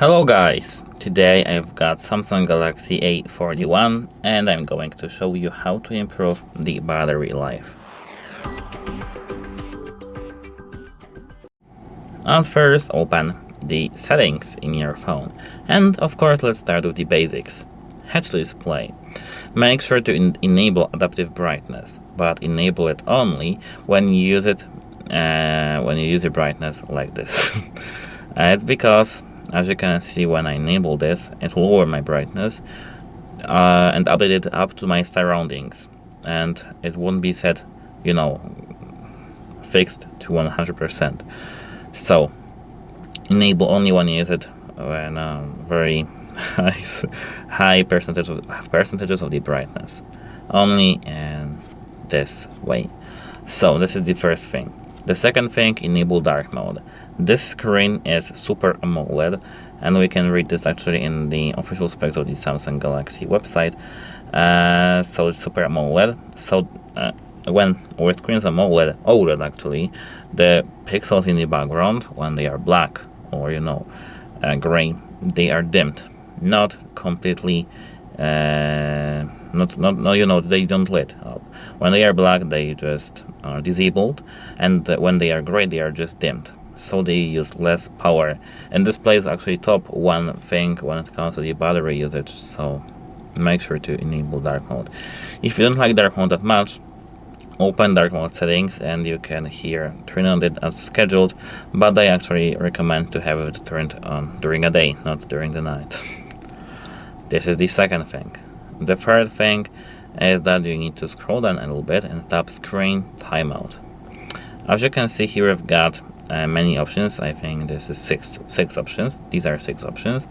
Hello guys! Today I've got Samsung Galaxy A41 and I'm going to show you how to improve the battery life. At first open the settings in your phone and of course let's start with the basics. Head display. Make sure to enable adaptive brightness, but enable it only when you use it the brightness like this. It's because as you can see, when I enable this, it will lower my brightness and update it up to my surroundings, and it won't be set, fixed to 100%. So enable only when you use it when very high percentages of the brightness, only in this way. So this is the first thing. The second thing, enable dark mode. This screen is Super AMOLED, and we can read this actually in the official specs of the Samsung Galaxy website. So it's Super AMOLED. So when our screen is OLED actually, the pixels in the background, when they are black or gray, they are dimmed, not completely. They don't lit up. When they are black, they just are disabled, and when they are gray, they are just dimmed. So they use less power. And display is actually top one thing when it comes to the battery usage. So make sure to enable dark mode. If you don't like dark mode that much, open dark mode settings and you can here turn on it as scheduled. But I actually recommend to have it turned on during a day, not during the night. This is the second thing. The third thing is that you need to scroll down a little bit and tap screen timeout. As you can see here, we've got many options. I think this is six options. These are 6 options.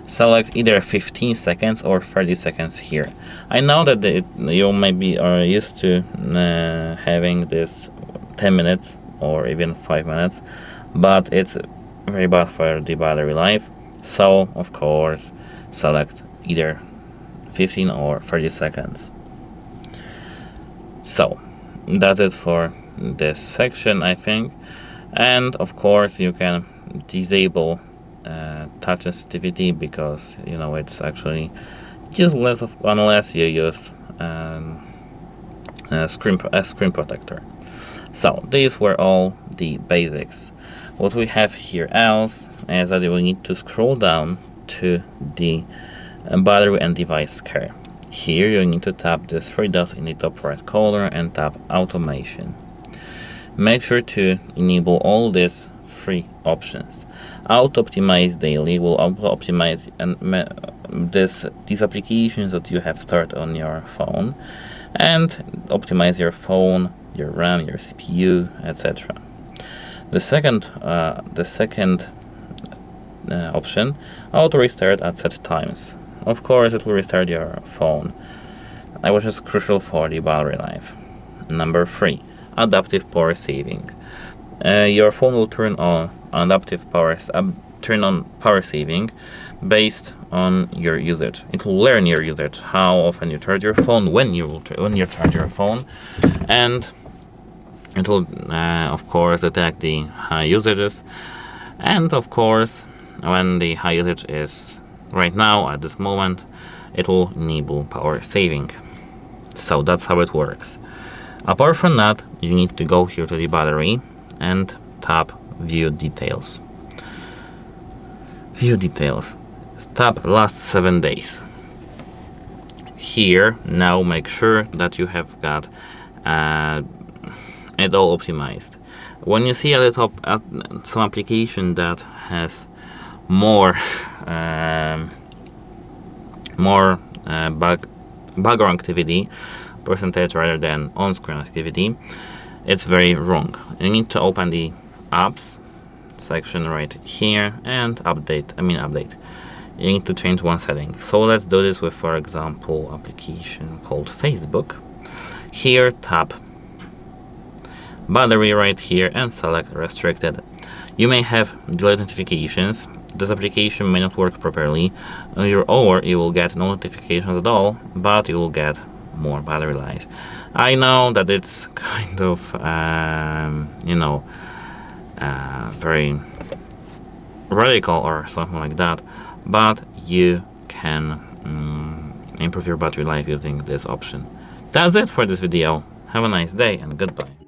Select either 15 seconds or 30 seconds here. I know that you maybe are used to having this 10 minutes or even 5 minutes, but it's very bad for the battery life. So of course select either 15 or 30 seconds. So that's it for this section, I think. And of course you can disable touch sensitivity, because it's actually useless unless you use a screen protector. So these were all the basics. What we have here else is that we need to scroll down to the battery and device care. Here you need to tap this 3 dots in the top right corner and tap automation. Make sure to enable all these 3 options. Auto optimize daily will auto optimize these applications that you have stored on your phone, and optimize your phone, your RAM, your CPU, etc. The second option, auto restart at set times. Of course it will restart your phone, which is crucial for the battery life. Number 3, adaptive power saving. Your phone will turn on power saving based on your usage. It will learn your usage, how often you charge your phone, when you charge your phone, and it will of course detect the high usages, and of course when the high usage is right now at this moment, it will enable power saving. So that's how it works. Apart from that, you need to go here to the battery and tap view details. Tap last 7 days. Here now make sure that you have got it all optimized. When you see at the top some application that has more background activity percentage rather than on-screen activity, it's very wrong. You need to open the apps section right here and update. You need to change one setting. So let's do this with, for example, application called Facebook. Here tap battery right here and select restricted. You may have delayed notifications. This application may not work properly, or you will get no notifications at all, but you will get more battery life. I know that it's kind of very radical or something like that, but you can improve your battery life using this option. That's it for this video. Have a nice day and goodbye.